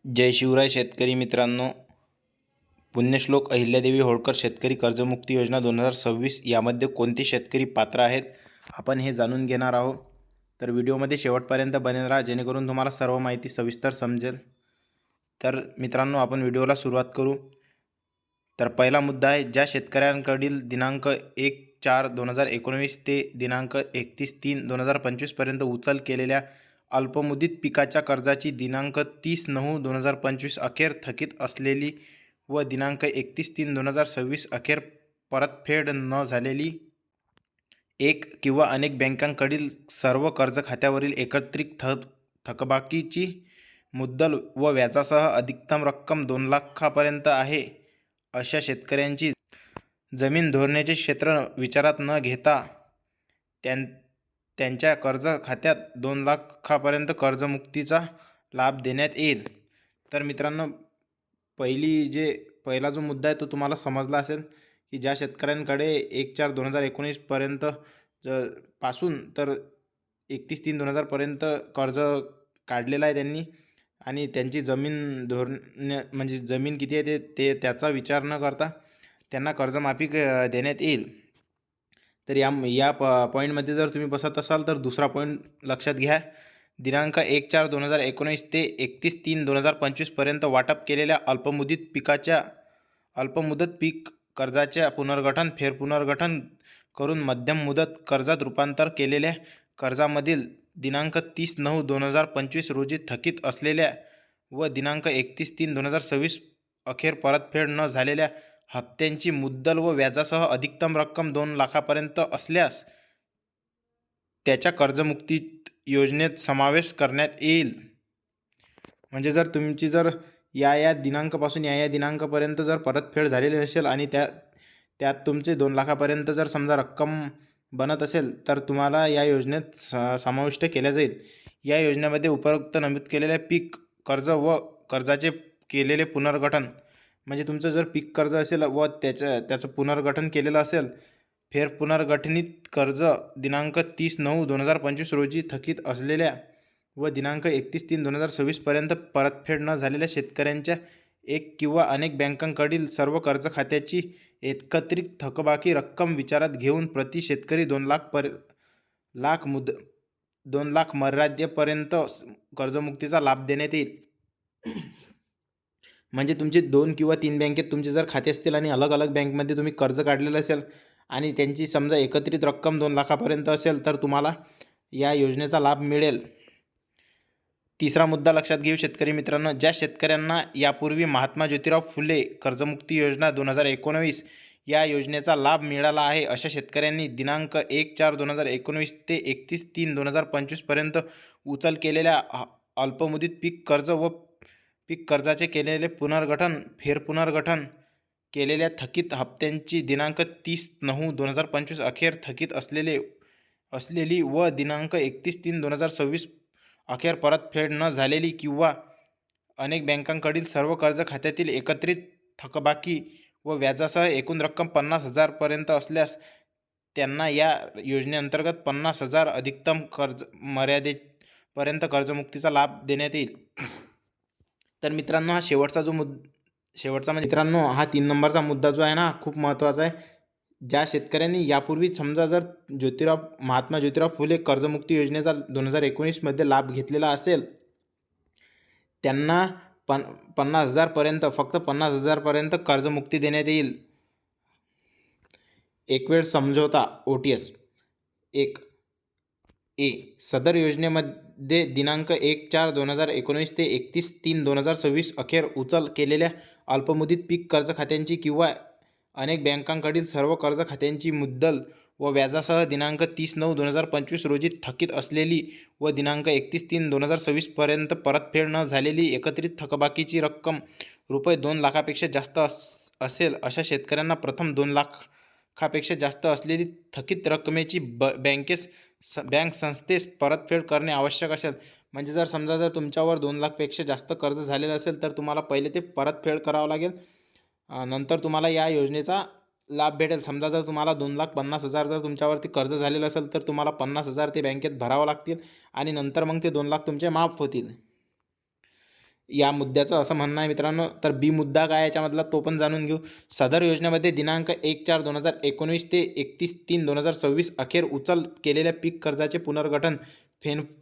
जय शिवराय शेतकरी मित्रांनो. पुण्यश्लोक अहिल्यादेवी होळकर शेतकरी कर्जमुक्ती योजना 2026 यामध्ये कोणते शेतकरी पात्र आहेत आपण हे जाणून घेणार आहोत. तर व्हिडिओमध्ये शेवटपर्यंत बने राहा जेणेकरून तुम्हाला सर्व माहिती सविस्तर समजेल. तर मित्रांनो, आपण व्हिडिओला सुरुवात करू. तर पहिला मुद्दा आहे, ज्या शेतकऱ्यांकडील दिनांक 1/4/2019 ते दिनांक 31/3/2025 पर्यंत उचल केलेल्या अल्पमुदत पिकाच्या कर्जाची दिनांक 30/9/2025 अखेर थकीत असलेली व दिनांक 31/3/2026 अखेर परतफेड न झालेली एक किंवा अनेक बँकांकडील सर्व कर्ज खात्यावरील एकत्रित थकबाकीची मुद्दल व व्याजासह अधिकतम रक्कम 2 लाखापर्यंत आहे अशा शेतकऱ्यांची जमीन धोरणाचे क्षेत्र विचारात न घेता त्यांच्या कर्ज खात्यात 2 लाखापर्यंत कर्जमुक्तीचा लाभ देण्यात येईल. तर मित्रांनो, पहिला जो मुद्दा आहे तो तुम्हाला समजला असेल की ज्या शेतकऱ्यांकडे 1/4/2019 पर्यंत पासून तर 31/3/2000 पर्यंत कर्ज काढलेलं आहे त्यांनी, आणि त्यांची जमीन धोरण म्हणजे जमीन किती आहे ते त्याचा विचार न करता त्यांना कर्जमाफी देण्यात येईल. तर या पॉईंटमध्ये जर तुम्ही बसत असाल तर दुसरा पॉईंट लक्षात घ्या. दिनांक 1/4/2019 ते 31/3/2025 पर्यंत वाटप केलेल्या अल्पमुदत पीक कर्जाच्या पुनर्गठन फेरपुनर्गठन करून मध्यम मुदत कर्जात रूपांतर केलेल्या कर्जामधील दिनांक 30/9/2025 रोजी थकीत असलेल्या व दिनांक 31/3/2026 अखेर परतफेड न झालेल्या हप्त्यांची मुद्दल व व्याजासह अधिकतम रक्कम 2 लाखापर्यंत असल्यास त्याच्या कर्जमुक्ती योजनेत समावेश करण्यात येईल. म्हणजे जर तुमची या दिनांकापासून या दिनांकापर्यंत जर परतफेड झालेली नसेल आणि त्यात तुमचे 2 लाखापर्यंत जर समजा रक्कम बनत असेल तर तुम्हाला या योजनेत समाविष्ट केल्या जाईल. या योजनेमध्ये उपरोक्त नमूद केलेल्या पीक कर्ज व कर्जाचे केलेले पुनर्गठन, म्हणजे तुमचं जर पीक कर्ज असेल व त्याचं पुनर्गठन केलेलं असेल, फेरपुनर्गठनित कर्ज दिनांक 30/9/2025 रोजी थकीत असलेल्या व दिनांक 31/3/2026 पर्यंत परतफेड न झालेल्या शेतकऱ्यांच्या एक किंवा अनेक बँकांकडील सर्व कर्ज खात्याची एकत्रित थकबाकी रक्कम विचारात घेऊन प्रति शेतकरी 2 लाख मर्यादेपर्यंत कर्जमुक्तीचा लाभ देण्यात येईल. म्हणजे तुमचे 2 किंवा 3 बँकेत तुमचे जर खाते असतील आणि अलग अलग बँकमध्ये तुम्ही कर्ज काढलेलं असेल आणि त्यांची समजा एकत्रित रक्कम 2 लाखापर्यंत असेल तर तुम्हाला या योजनेचा लाभ मिळेल. तिसरा मुद्दा लक्षात घेऊ शेतकरी मित्रांनो. ज्या शेतकऱ्यांना यापूर्वी महात्मा ज्योतिराव फुले कर्जमुक्ती योजना 2019 या योजनेचा लाभ मिळाला आहे अशा शेतकऱ्यांनी दिनांक 1/4/2019 ते 31/3/2025 पर्यंत उचल केलेल्या अल्पमुदत पीक कर्ज व पीक कर्जाचे केलेले पुनर्गठन फेरपुनर्गठन केलेल्या थकीत हप्त्यांची दिनांक 30/9/2025 अखेर थकीत असलेली व दिनांक 31/3/2026 अखेर परतफेड न झालेली किंवा अनेक बँकांकडील सर्व कर्ज खात्यातील एकत्रित थकबाकी व व्याजासह एकूण रक्कम 50,000 पर्यंत असल्यास त्यांना या योजनेअंतर्गत 50,000 अधिकतम कर्ज मर्यादेपर्यंत कर्जमुक्तीचा लाभ देण्यात येईल. तर मित्रांनो, हा शेवटचा म्हणजे मित्रांनो, हा 3 नंबरचा मुद्दा जो आहे ना, खूप महत्त्वाचा आहे. ज्या शेतकऱ्यांनी यापूर्वी समजा जर महात्मा ज्योतिराव फुले कर्जमुक्ती योजनेचा 2019 मध्ये लाभ घेतलेला असेल, त्यांना 50,000 पर्यंत, फक्त 50,000 पर्यंत कर्जमुक्ती देण्यात येईल. एक वेळ समझोता OTS 1 ए सदर योजनेमध्ये दिनांक 1/4/2019 ते 31/3/2026 अखेर उचल केलेल्या अल्पमुदत पीक कर्ज खात्यांची किंवा अनेक बँकांकडील सर्व कर्ज खात्यांची मुद्दल व व्याजासह दिनांक 30/9/2025 रोजी थकीत असलेली व दिनांक 31/3/2026 पर्यंत परतफेड न झालेली एकत्रित थकबाकीची रक्कम ₹2 लाखापेक्षा जास्त असेल अशा शेतकऱ्यांना प्रथम 2 लाखापेक्षा जास्त असलेली थकीत रकमेची बँक संस्थेस परतफेड करणे आवश्यक असेल. म्हणजे जर समजा जर तुमच्यावर 2 लाखपेक्षा जास्त कर्ज झालेलं असेल तर तुम्हाला पहिले ते परतफेड करावं लागेल, नंतर तुम्हाला या योजनेचा लाभ भेटेल. समजा जर तुम्हाला 2,50,000 जर तुमच्यावरती कर्ज झालेलं असेल तर तुम्हाला 50,000 ते बँकेत भरावं लागतील आणि नंतर मग ते 2 लाख तुमचे माफ होतील. या मुद्द्याचं असं म्हणणं आहे मित्रांनो. तर बी मुद्दा काय याच्यामधला तो पण जाणून घेऊ. सदर योजनेमध्ये दिनांक 1/4/2019 ते 31/3/2026 अखेर उचल केलेल्या पीक कर्जाचे पुनर्गठन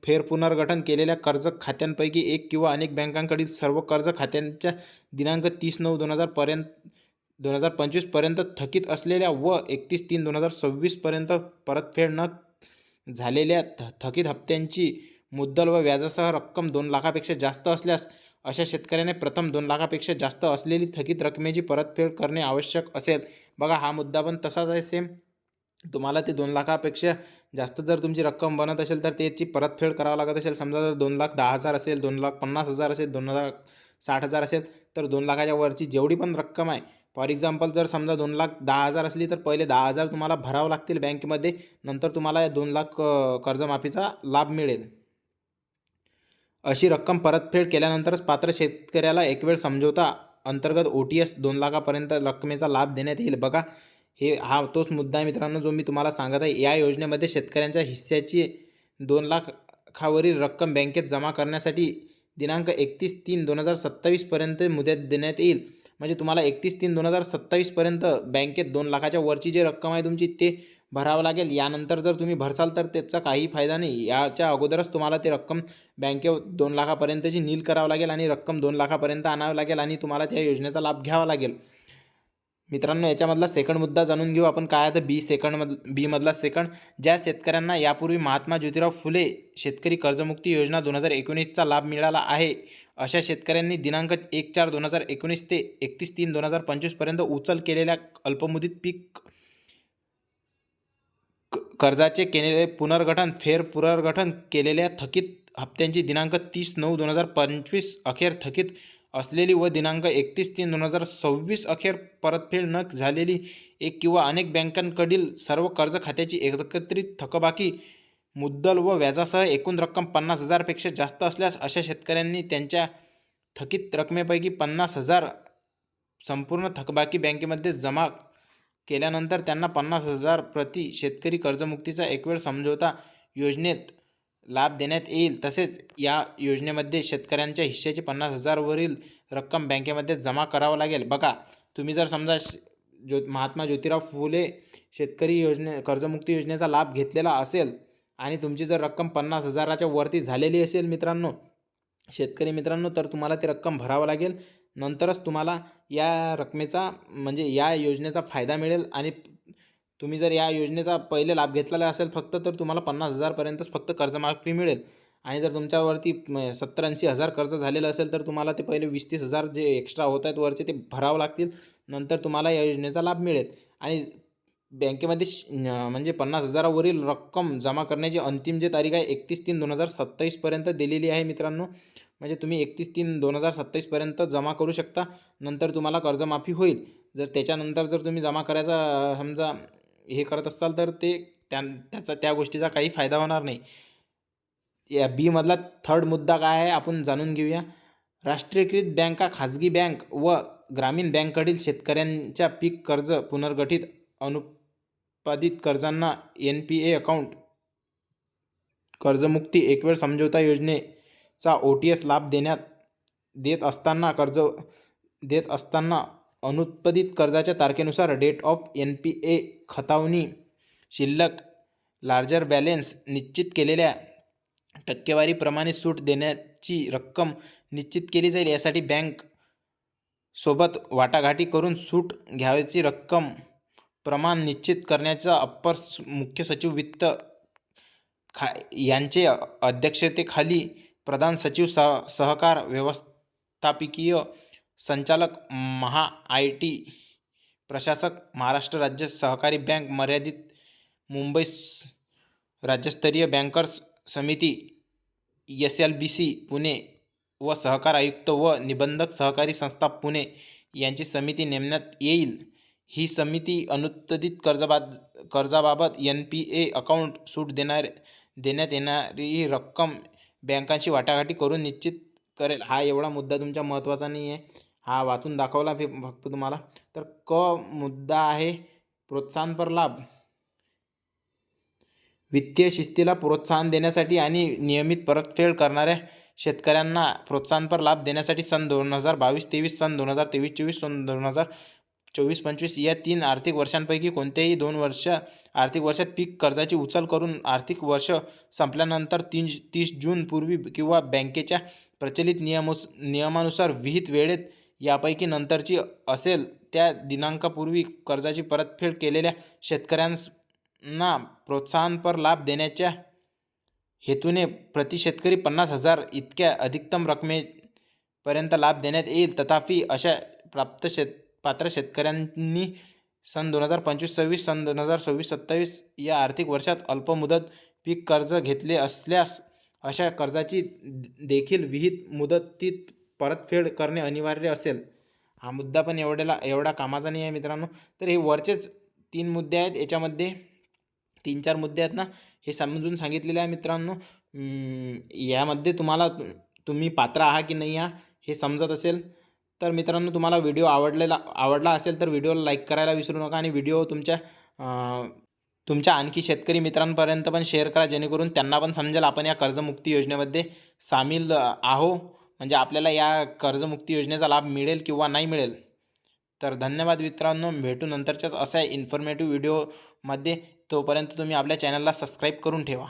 फेरपुनर्गठन केलेल्या कर्ज खात्यांपैकी एक किंवा अनेक बँकांकडील सर्व कर्ज खात्यांच्या दिनांक 30/9/2025 पर्यंत थकीत असलेल्या व 31/3/2026 पर्यंत परतफेड न झालेल्या थकीत हप्त्यांची मुद्दल व व्याजासह रक्कम 2 लाखापेक्षा जास्त असल्यास अशा शेतकऱ्याने प्रथम 2 लाखापेक्षा जास्त असलेली थकीत रकमेची परतफेड करणे आवश्यक असेल. बघा हा मुद्दा पण तसाच आहे सेम. तुम्हाला ते 2 लाखापेक्षा जास्त जर तुमची रक्कम बनत असेल तर त्याची परतफेड करावं लागत असेल. समजा जर 2,10,000 असेल, 2,50,000 असेल, 2,60,000 असेल, तर 2 लाखाच्या वरची जेवढी पण रक्कम आहे, फॉर एक्झाम्पल जर समजा 2,10,000 असली तर पहिले 10,000 तुम्हाला भरावं लागतील बँकेमध्ये. नंतर तुम्हाला या 2 लाख कर्जमाफीचा लाभ मिळेल. अशी रक्कम परतफेड केल्यानंतरच पात्र शेतकऱ्याला एकवेळ समझोता अंतर्गत OTS 2 लाखापर्यंत रकमेचा लाभ देण्यात येईल. बघा हा तोच मुद्दा आहे मित्रांनो जो मी तुम्हाला सांगत आहे. या योजनेमध्ये शेतकऱ्यांच्या हिस्स्याची 2 लाखावरील रक्कम बँकेत जमा करण्यासाठी दिनांक 31/3/2027 पर्यंत मुदत देण्यात येईल. म्हणजे तुम्हाला 31/3/2027 पर्यंत बँकेत 2 लाखाच्या वरची जी रक्कम आहे तुमची ते भरावं लागेल. यानंतर जर तुम्ही भरसाल तर त्याचा काही फायदा नाही. याच्या अगोदरच तुम्हाला ती रक्कम बँकेत 2 लाखापर्यंतची नील करावं लागेल आणि रक्कम 2 लाखापर्यंत आणावं लागेल आणि तुम्हाला त्या योजनेचा लाभ घ्यावा लागेल. मित्रांनो याच्यामधला सेकंड मुद्दा जाणून घेऊ आपण. काय आहे तर बी मधला सेकंड, ज्या शेतकऱ्यांना यापूर्वी महात्मा ज्योतिराव फुले शेतकरी कर्जमुक्ती योजना 2019चा लाभ मिळाला आहे, अशा शेतकऱ्यांनी दिनांक 1/4/2019 ते 31/3/2025 पर्यंत उचल केलेल्या अल्पमुदत पीक कर्जाचे केलेले पुनर्गठन केलेल्या थकीत हप्त्यांची दिनांक 30/9/2025 अखेर थकीत असलेली व दिनांक 31/3/2026 अखेर परतफेड न झालेली एक किंवा अनेक बँकांकडील सर्व कर्ज खात्याची एकत्रित थकबाकी मुद्दल व व्याजासह एकूण रक्कम 50,000 पेक्षा जास्त असल्यास अशा शेतकऱ्यांनी त्यांच्या थकीत रकमेपैकी 50,000 संपूर्ण थकबाकी बँकेमध्ये जमा केल्यानंतर त्यांना 50,000 प्रति शेतकरी कर्जमुक्तीचा एकवेळ समझोता योजनेत लाभ देण्यात येईल. तसेच या योजनेमध्ये शेतकऱ्यांच्या हिश्श्याची 50,000 वरील रक्कम बँकेमध्ये जमा करावं लागेल. बघा तुम्ही जर समजा महात्मा ज्योतिराव फुले शेतकरी कर्जमुक्ती योजनेचा लाभ घेतलेला असेल आणि तुमची जर रक्कम 50,000च्या वरती झालेली असेल मित्रांनो, शेतकरी मित्रांनो, तर तुम्हाला ती रक्कम भरावं लागेल. नंतरच तुम्हाला या रकमेचा म्हणजे या योजनेचा फायदा मिळेल. आणि तुम्ही जर या योजनेचा पहिले लाभ घेतलेला असेल फक्त, तर तुम्हाला 50,000 पर्यंतच फक्त कर्जमाफी मिळेल. आणि जर तुमच्यावरती 70-80,000 कर्ज झालेलं असेल तर तुम्हाला ते पहिले 20-30,000 जे एक्स्ट्रा होत आहेत वरचे ते भरावं लागतील. नंतर तुम्हाला या योजनेचा लाभ मिळेल. आणि बँकेमध्ये म्हणजे 50,000 वरील रक्कम जमा करण्याची अंतिम जी तारीख आहे 31/3/2027 पर्यंत दिलेली आहे मित्रांनो. म्हणजे तुम्ही 31/3/2027 पर्यंत जमा करू शकता. नंतर तुम्हाला कर्जमाफी होईल. जर त्याच्यानंतर जर तुम्ही जमा करायचा समजा हे करत असाल तर त्याचा त्या गोष्टीचा काही फायदा होणार नाही. या बी मधला थर्ड मुद्दा काय आहे आपण जाणून घेऊया. राष्ट्रीयकृत बँका, खाजगी बँक व ग्रामीण बँककडील शेतकऱ्यांच्या पीक कर्ज पुनर्गठित अनुत्पादित कर्जांना NPA अकाउंट कर्जमुक्ती एकवेळ समझोता योजनेचा OTS लाभ देत असताना अनुत्पादित कर्जाच्या तारखेनुसार डेट ऑफ NPA खतावणी शिल्लक लार्जर बॅलेन्स निश्चित केलेल्या टक्केवारीप्रमाणे सूट देण्याची रक्कम निश्चित केली जाईल. यासाठी बँक सोबत वाटाघाटी करून सूट घ्यावयाची रक्कम प्रमाण निश्चित करण्याचा अप्पर मुख्य सचिव वित्त यांचे अध्यक्षतेखाली प्रधान सचिव सहकार व्यवस्थापकीय संचालक IT प्रशासक महाराष्ट्र राज्य सहकारी बँक मर्यादित मुंबई राज्यस्तरीय बँकर्स समिती SLBC पुणे व सहकार आयुक्त व निबंधक सहकारी संस्था पुणे यांची समिती नेमण्यात येईल. ही समिती अनुत्पादित कर्जाबाबत NPA अकाउंट सूट देण्यात येणारी रक्कम बँकांशी वाटाघाटी करून निश्चित करेल. हा एवढा मुद्दा तुमच्या महत्त्वाचा नाही आहे, हा वाचून दाखवला फक्त तुम्हाला. तर मुद्दा आहे प्रोत्साहनपर लाभ. वित्तीय शिस्तीला प्रोत्साहन देण्यासाठी आणि नियमित परतफेड करणाऱ्या शेतकऱ्यांना प्रोत्साहनपर लाभ देण्यासाठी सन 2022-23, सन 2023-24, सन 2024-25 या 3 आर्थिक वर्षांपैकी कोणत्याही 2 आर्थिक वर्षात पीक कर्जाची उचल करून आर्थिक वर्ष संपल्यानंतर 30 जून पूर्वी किंवा बँकेच्या प्रचलित नियमानुसार विहित वेळेत यापैकी नंतरची असेल त्या दिनांकापूर्वी कर्जाची परतफेड केलेल्या शेतकऱ्यांना प्रोत्साहनपर लाभ देण्याच्या हेतूने प्रति शेतकरी 50,000 इतक्या अधिकतम रकमेपर्यंत लाभ देण्यात येईल. तथापि अशा पात्र शेतकऱ्यांनी सन 2025-26, सन 2026-27 या आर्थिक वर्षात अल्पमुदत पीक कर्ज घेतले असल्यास अशा कर्जाची देखील विहित मुदतीत परतफेड करणे अनिवार्य असेल. हा मुद्दा पण एवढा कामाचा नाही आहे मित्रांनो. तर हे वरचेच 3 मुद्दे आहेत. याच्यामध्ये 3-4 मुद्दे आहेत ना, हे समजून सांगितलेले आहे मित्रांनो. यामध्ये तुम्ही पात्र आहात की नाही आहात हे समजत असेल तर मित्रांनो, तुम्हाला व्हिडिओ आवडला असेल तर व्हिडिओला लाईक करायला विसरू नका आणि व्हिडिओ तुमच्या आणखी शेतकरी मित्रांपर्यंत पण शेअर करा, जेणेकरून त्यांना पण समजेल आपण या कर्जमुक्ती योजनेमध्ये सामील आहो, म्हणजे आपल्याला या कर्जमुक्ती योजनेचा लाभ मिळेल किंवा नाही मिळेल. तर धन्यवाद मित्रांनो, भेटू नंतरच्याच अशा इन्फॉर्मेटिव्ह व्हिडिओमध्ये. तोपर्यंत तुम्ही आपल्या चॅनलला सबस्क्राईब करून ठेवा.